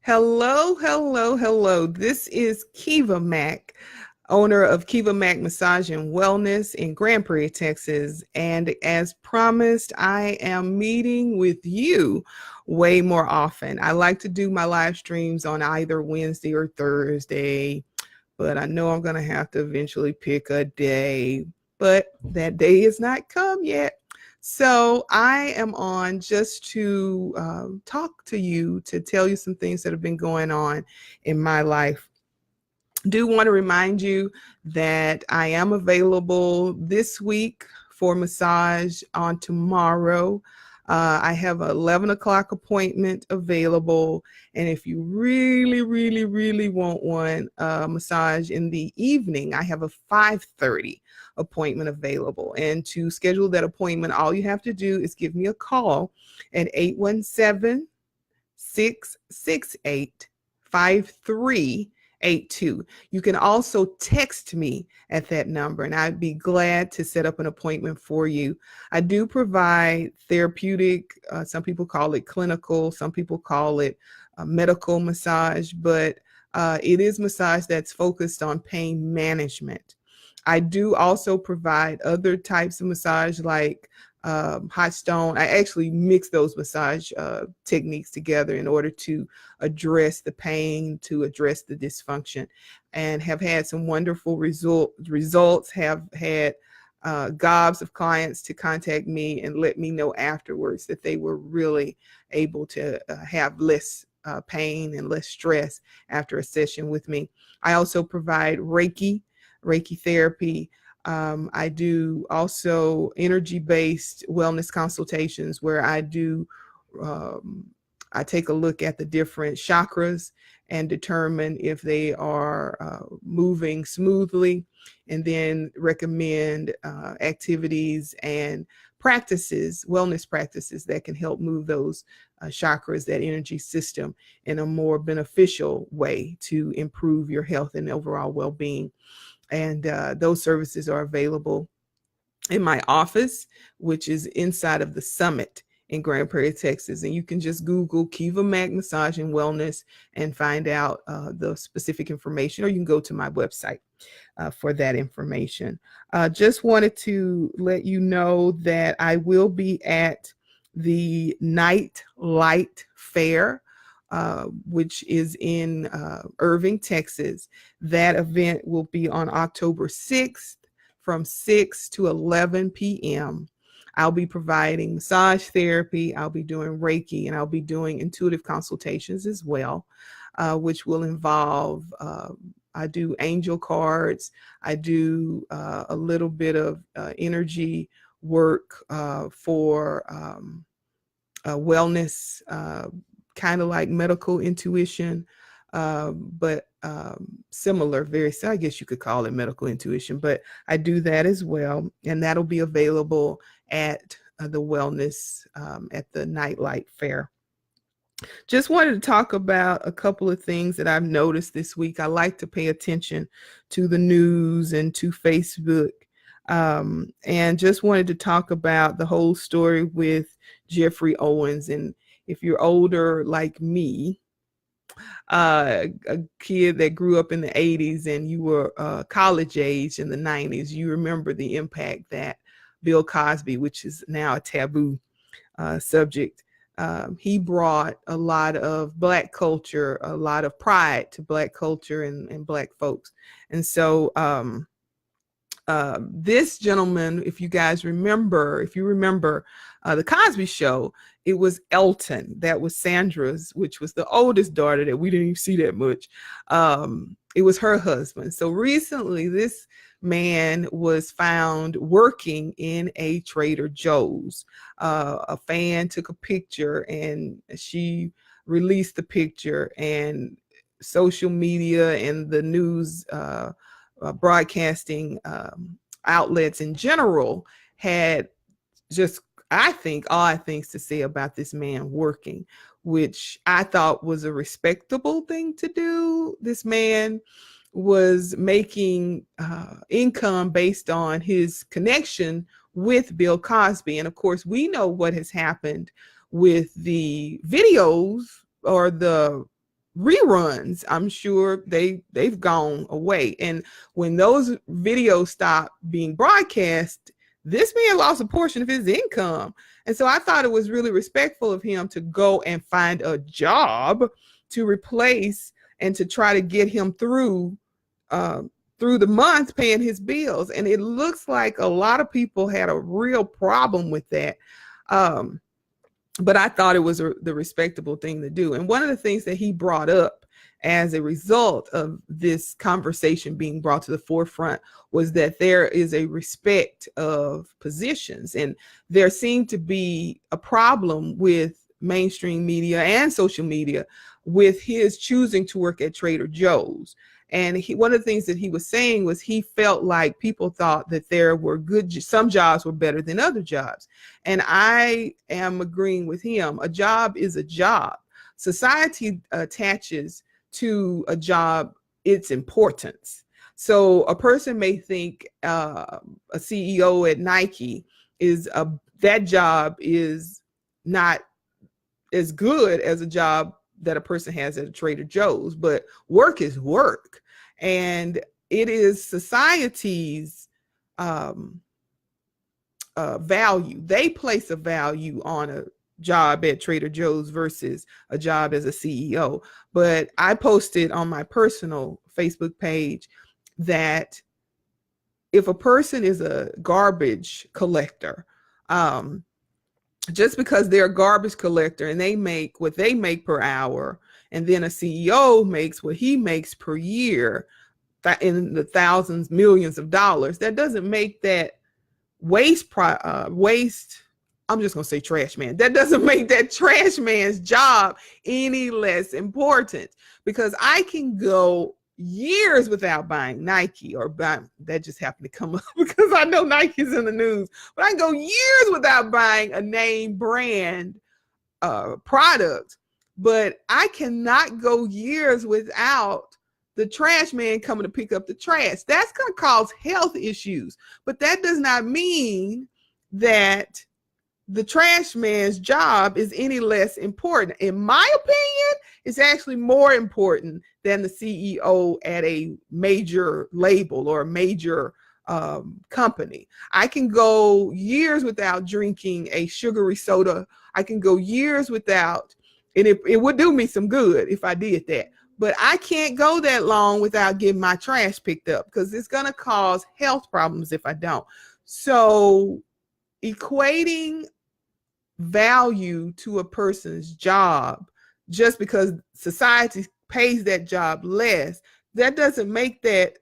Hello, hello, hello. This is Kiva Mack, owner of Kiva Mack Massage and Wellness in Grand Prairie, Texas. And as promised, I am meeting with you way more often. I like to do my live streams on either Wednesday or Thursday, but I know I'm going to have to eventually pick a day, but that day has not come yet. So I am on just to talk to you, to tell you some things that have been going on in my life. Do want to remind you that I am available this week for massage on tomorrow. I have an 11 o'clock appointment available. And if you really, really, really want one massage in the evening, I have a 5:30 appointment available. And to schedule that appointment, all you have to do is give me a call at 817-668-5382. You can also text me at that number, and I'd be glad to set up an appointment for you. I do provide therapeutic, some people call it clinical, some people call it medical massage, but it is massage that's focused on pain management. I do also provide other types of massage like hot stone. I actually mix those massage techniques together in order to address the pain, to address the dysfunction, and have had some wonderful results. Have had gobs of clients to contact me and let me know afterwards that they were really able to have less pain and less stress after a session with me. I also provide Reiki therapy. I do also energy-based wellness consultations where I take a look at the different chakras and determine if they are moving smoothly, and then recommend activities and practices, wellness practices that can help move those chakras, that energy system, in a more beneficial way to improve your health and overall well-being. And those services are available in my office, which is inside of the Summit in Grand Prairie, Texas. And you can just Google Kiva Mack Massage and Wellness and find out the specific information, or you can go to my website for that information. Just wanted to let you know that I will be at the Night Light Fair, which is in Irving, Texas. That event will be on October 6th from 6 to 11 p.m. I'll be providing massage therapy, I'll be doing Reiki, and I'll be doing intuitive consultations as well, which will involve, I do angel cards, I do a little bit of energy work for wellness, kind of like medical intuition, but similar, I guess you could call it medical intuition, but I do that as well. And that'll be available at the wellness, at the Nightlight Fair. Just wanted to talk about a couple of things that I've noticed this week. I like to pay attention to the news and to Facebook. And just wanted to talk about the whole story with Jeffrey Owens. And if you're older like me, a kid that grew up in the 80s and you were college age in the 90s, you remember the impact that Bill Cosby, which is now a taboo subject, he brought a lot of Black culture, a lot of pride to Black culture and Black folks. And so this gentleman, if you remember the Cosby Show, it was Elton. That was Sandra's, which was the oldest daughter that we didn't even see that much. It was her husband. So recently, this man was found working in a Trader Joe's. A fan took a picture and she released the picture, and social media and the news broadcasting outlets in general had just, I think, odd things to say about this man working, which I thought was a respectable thing to do. This man was making income based on his connection with Bill Cosby. And of course, we know what has happened with the videos or the reruns, I'm sure they've gone away. And when those videos stop being broadcast, this man lost a portion of his income. And so I thought it was really respectful of him to go and find a job to replace and to try to get him through the month paying his bills. And it looks like a lot of people had a real problem with that. But I thought it was the respectable thing to do. And one of the things that he brought up as a result of this conversation being brought to the forefront was that there is a respect of positions. And there seemed to be a problem with mainstream media and social media with his choosing to work at Trader Joe's. And one of the things that he was saying was he felt like people thought that there were some jobs were better than other jobs. And I am agreeing with him. A job is a job. Society attaches to a job its importance. So a person may think a CEO at Nike that job is not as good as a job that a person has at a Trader Joe's, but work is work. And it is society's value. They place a value on a job at Trader Joe's versus a job as a CEO. But I posted on my personal Facebook page that if a person is a garbage collector, just because they're a garbage collector and they make what they make per hour, and then a CEO makes what he makes per year in the thousands, millions of dollars, that doesn't make that waste. I'm just going to say trash man. That doesn't make that trash man's job any less important, because I can go years without buying Nike that just happened to come up because I know Nike's in the news, but I can go years without buying a name brand product, but I cannot go years without the trash man coming to pick up the trash. That's going to cause health issues, but that does not mean that the trash man's job is any less important. In my opinion, it's actually more important than the CEO at a major label or a major company. I can go years without drinking a sugary soda. I can go years without, and it would do me some good if I did that. But I can't go that long without getting my trash picked up, because it's going to cause health problems if I don't. So equating value to a person's job just because society pays that job less, that doesn't make that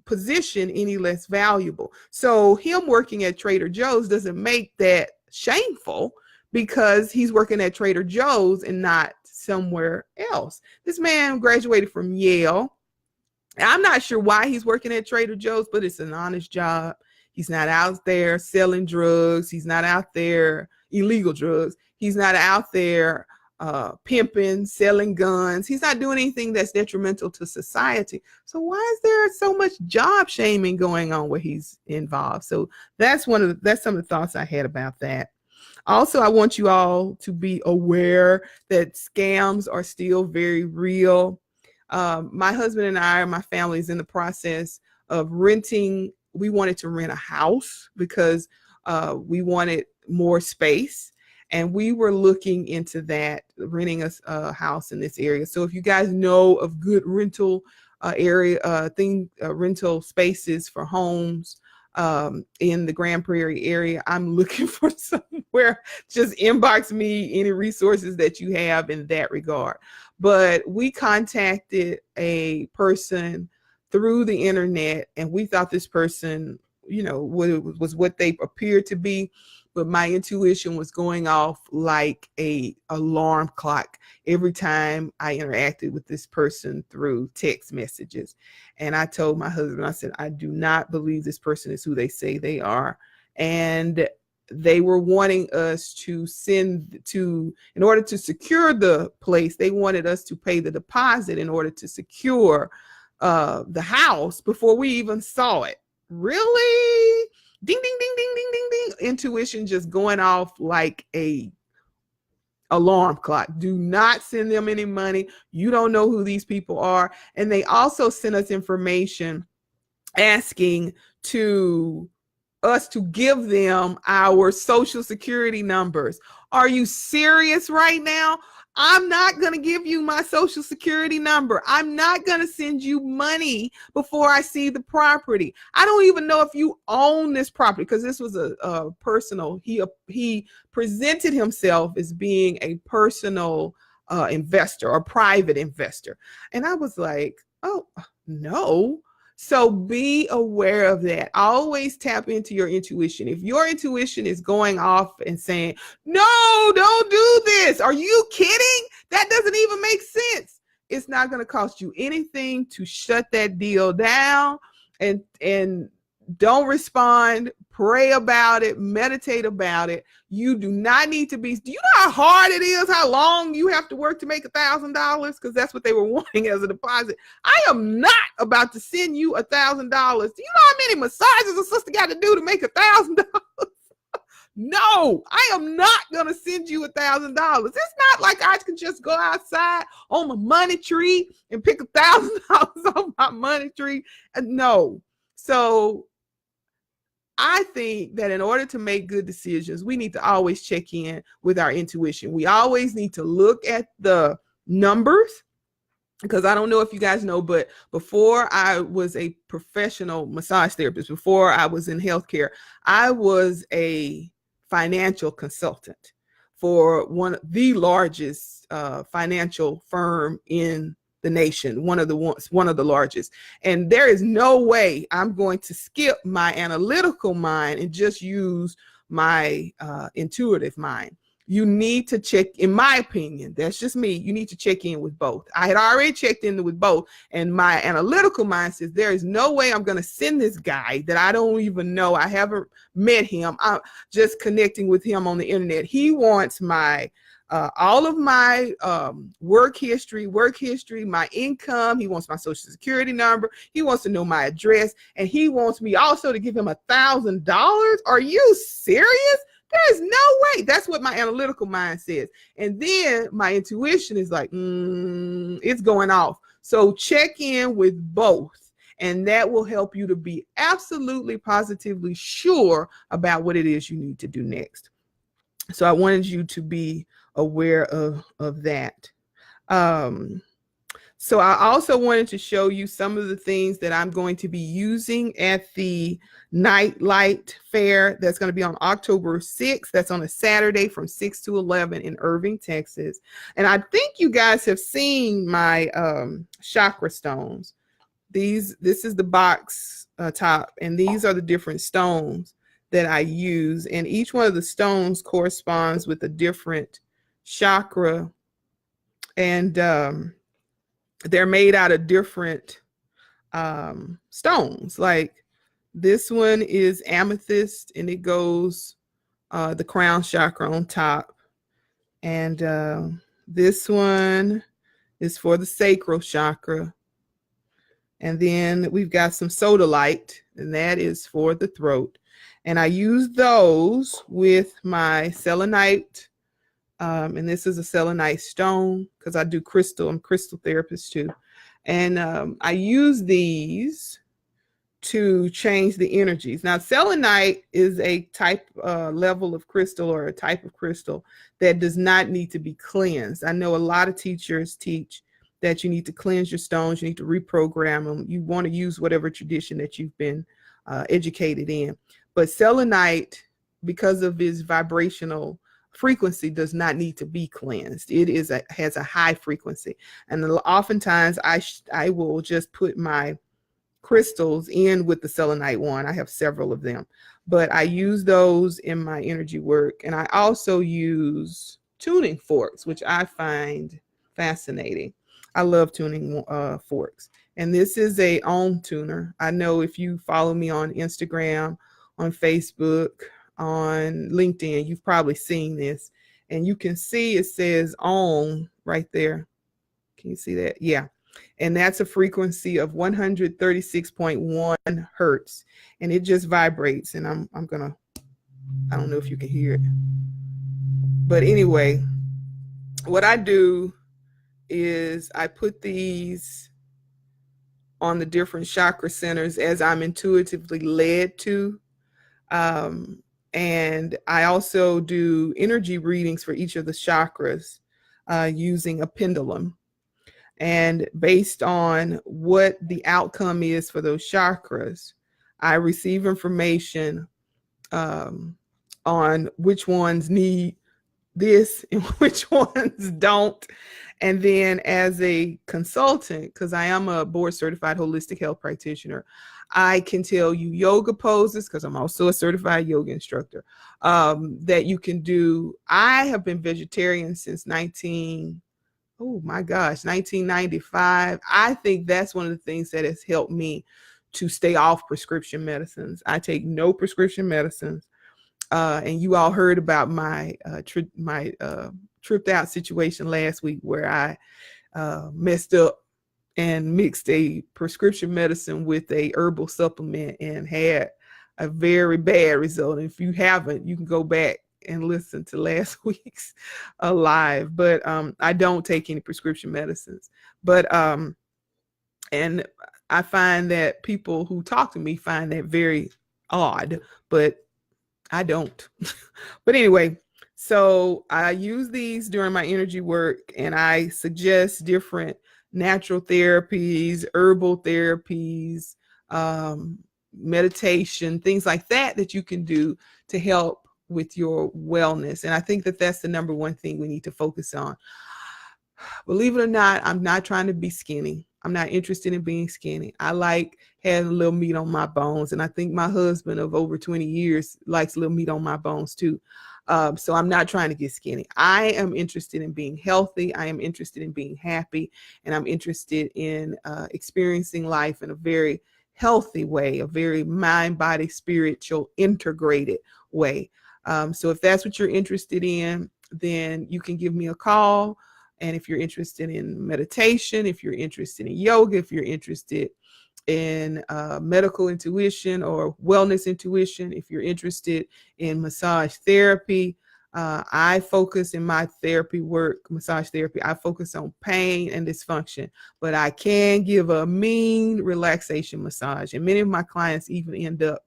position any less valuable. So him working at Trader Joe's doesn't make that shameful because he's working at Trader Joe's and not somewhere else. This man graduated from Yale. I'm not sure why he's working at Trader Joe's, but it's an honest job. He's not out there selling drugs. He's not out there illegal drugs. He's not out there pimping, selling guns. He's not doing anything that's detrimental to society. So why is there so much job shaming going on where he's involved? So that's some of the thoughts I had about that. Also, I want you all to be aware that scams are still very real. My husband and I, my family, is in the process of renting. We wanted to rent a house because we wanted more space, and we were looking into that, renting a house in this area. So if you guys know of good rental rental spaces for homes in the Grand Prairie area, I'm looking for somewhere. Just inbox me any resources that you have in that regard. But we contacted a person through the internet, and we thought this person, was what they appeared to be. But my intuition was going off like a alarm clock every time I interacted with this person through text messages. And I told my husband, I said, I do not believe this person is who they say they are. And they were wanting us to in order to secure the place, they wanted us to pay the deposit in order to secure the house before we even saw it. Really? Ding, ding, ding, ding, ding, ding, ding. Intuition just going off like a alarm clock. Do not send them any money. You don't know who these people are. And they also sent us information asking us to give them our social security numbers. Are you serious right now? I'm not going to give you my social security number. I'm not going to send you money before I see the property. I don't even know if you own this property, because this was a personal, he presented himself as being a personal investor or private investor. And I was like, oh, no. So be aware of that. Always tap into your intuition. If your intuition is going off and saying, no, don't do this. Are you kidding? That doesn't even make sense. It's not going to cost you anything to shut that deal down, and don't respond. Pray about it, meditate about it. You do not need to be, do you know how hard it is, how long you have to work to make $1,000? Because that's what they were wanting as a deposit. I am not about to send you $1,000. Do you know how many massages a sister got to do to make $1,000? No, I am not going to send you $1,000. It's not like I can just go outside on my money tree and pick $1,000 off my money tree. No. So I think that in order to make good decisions, we need to always check in with our intuition. We always need to look at the numbers, because I don't know if you guys know, but before I was a professional massage therapist, before I was in healthcare, I was a financial consultant for one of the largest financial firm in the nation, one of the largest. And there is no way I'm going to skip my analytical mind and just use my intuitive mind. You need to check, in my opinion, that's just me, you need to check in with both. I had already checked in with both, and my analytical mind says there is no way I'm going to send this guy that I don't even know. I haven't met him. I'm just connecting with him on the internet. He wants my all of my work history, my income. He wants my social security number. He wants to know my address, and he wants me also to give him $1,000. Are you serious? There is no way. That's what my analytical mind says. And then my intuition is like, it's going off. So check in with both, and that will help you to be absolutely positively sure about what it is you need to do next. So I wanted you to be aware of that. So I also wanted to show you some of the things that I'm going to be using at the Night Light Fair that's going to be on October 6th. That's on a Saturday from 6 to 11 in Irving, Texas. And I think you guys have seen my chakra stones. This is the box top, and these are the different stones that I use. And each one of the stones corresponds with a different chakra, and they're made out of different stones. Like this one is amethyst, and it goes the crown chakra on top. And this one is for the sacral chakra. And then we've got some sodalite, and that is for the throat. And I use those with my selenite. And this is a selenite stone, because I do crystal. I'm a crystal therapist too. And I use these to change the energies. Now, selenite is a type level of crystal, or a type of crystal that does not need to be cleansed. I know a lot of teachers teach that you need to cleanse your stones. You need to reprogram them. You want to use whatever tradition that you've been educated in. But selenite, because of its vibrational frequency, does not need to be cleansed. It has a high frequency, and oftentimes I will just put my crystals in with the selenite one. I have several of them, but I use those in my energy work. And I also use tuning forks, which I find fascinating. I love tuning forks. And this is a Om tuner. I know if you follow me on Instagram, on Facebook, on LinkedIn, you've probably seen this, and you can see it says Om right there. Can you see that? Yeah. And that's a frequency of 136.1 hertz, and it just vibrates. And I don't know if you can hear it, but anyway, what I do is I put these on the different chakra centers as I'm intuitively led to. Um, and I also do energy readings for each of the chakras using a pendulum. And based on what the outcome is for those chakras, I receive information on which ones need this and which ones don't. And then as a consultant, because I am a board certified holistic health practitioner, I can tell you yoga poses, because I'm also a certified yoga instructor, that you can do. I have been vegetarian since 1995. I think that's one of the things that has helped me to stay off prescription medicines. I take no prescription medicines. And you all heard about my tripped out situation last week where I messed up and mixed a prescription medicine with a herbal supplement and had a very bad result. And if you haven't, you can go back and listen to last week's live. But I don't take any prescription medicines. But and I find that people who talk to me find that very odd, but I don't. But anyway, so I use these during my energy work, and I suggest different natural therapies, herbal therapies, meditation, things like that that you can do to help with your wellness. And I think that that's the number one thing we need to focus on. Believe it or not, I'm not trying to be skinny. I'm not interested in being skinny. I like having a little meat on my bones. And I think my husband of over 20 years likes a little meat on my bones too. So I'm not trying to get skinny. I am interested in being healthy. I am interested in being happy. And I'm interested in experiencing life in a very healthy way, a very mind, body, spiritual, integrated way. So if that's what you're interested in, then you can give me a call. And if you're interested in meditation, if you're interested in yoga, if you're interested in medical intuition or wellness intuition, if you're interested in massage therapy, I focus in my therapy work, massage therapy, I focus on pain and dysfunction, but I can give a mean relaxation massage. And many of my clients even end up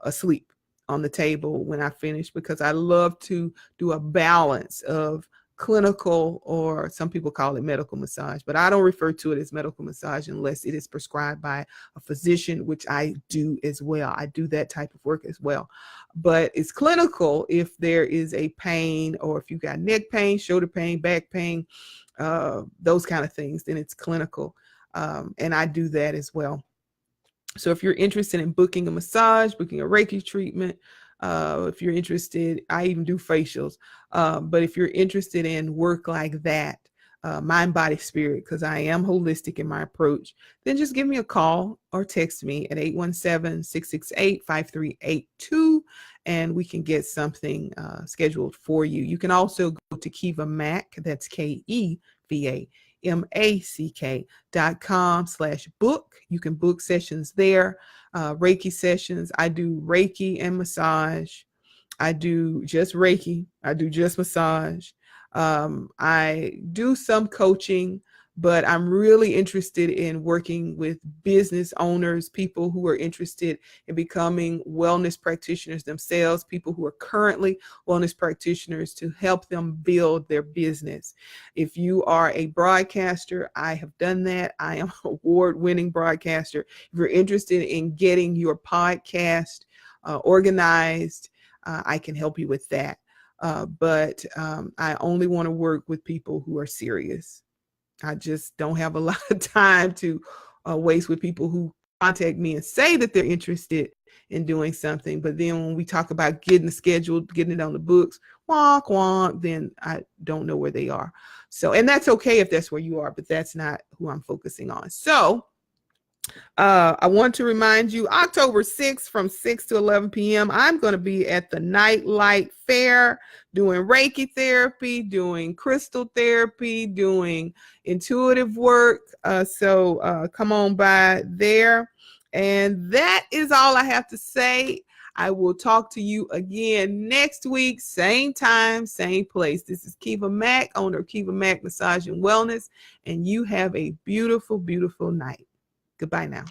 asleep on the table when I finish, because I love to do a balance of clinical, or some people call it medical massage, but I don't refer to it as medical massage unless it is prescribed by a physician, which I do as well. I do that type of work as well. But it's clinical if there is a pain, or if you got neck pain, shoulder pain, back pain, those kind of things, then it's clinical. And I do that as well. So if you're interested in booking a massage, booking a Reiki treatment, if you're interested, I even do facials. But if you're interested in work like that, mind, body, spirit, because I am holistic in my approach, then just give me a call or text me at 817-668-5382, and we can get something scheduled for you. You can also go to Kiva Mack, that's KevaMack.com/book. You can book sessions there, Reiki sessions. I do Reiki and massage. I do just Reiki. I do just massage. I do some coaching, but I'm really interested in working with business owners, people who are interested in becoming wellness practitioners themselves, people who are currently wellness practitioners, to help them build their business. If you are a broadcaster, I have done that. I am an award-winning broadcaster. If you're interested in getting your podcast organized, I can help you with that. But I only want to work with people who are serious. I just don't have a lot of time to waste with people who contact me and say that they're interested in doing something. But then when we talk about getting the schedule, getting it on the books, wonk, wonk, then I don't know where they are. So, and that's okay if that's where you are, but that's not who I'm focusing on. So I want to remind you, October 6th from 6 to 11 p.m., I'm going to be at the Nightlight Fair doing Reiki therapy, doing crystal therapy, doing intuitive work. So come on by there. And that is all I have to say. I will talk to you again next week, same time, same place. This is Kiva Mack, owner of Kiva Mack Massage and Wellness, and you have a beautiful, beautiful night. Goodbye now.